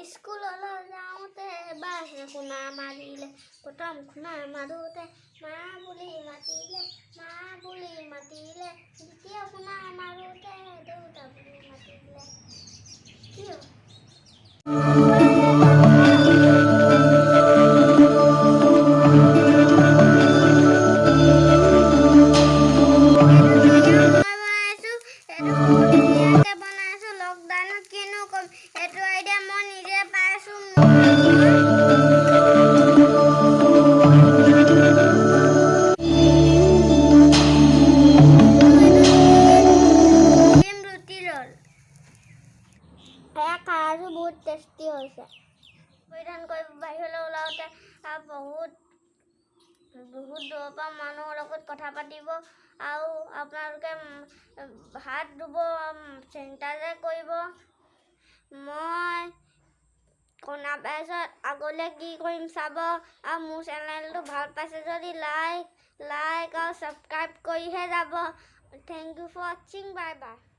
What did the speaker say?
স্কুললৈ যাওঁতে বাহে শুনা মাৰিলে প্ৰথম শুনা মাৰোঁতে মা বুলি মাতিলে দ্বিতীয় শুনা মাৰোঁতে দেউতা বুলি মাতিলে কিয় বহুত টেষ্টি হৈছে পৰিধান কৰি বাহিৰলৈ ওলাওঁতে বহুত দূৰৰ পৰা মানুহৰ লগত কথা পাতিব আৰু আপোনালোকে হাত ধুব চেনিটাইজাৰ কৰিব মই শুনা পাইছত আগলৈ কি কৰিম চাব আৰু মোৰ চেনেলটো ভাল পাইছে যদি লাইক আৰু ছাবস্ক্ৰাইব কৰিহে যাব থেংক ইউ ফৰ ৱাচিং বাই বাই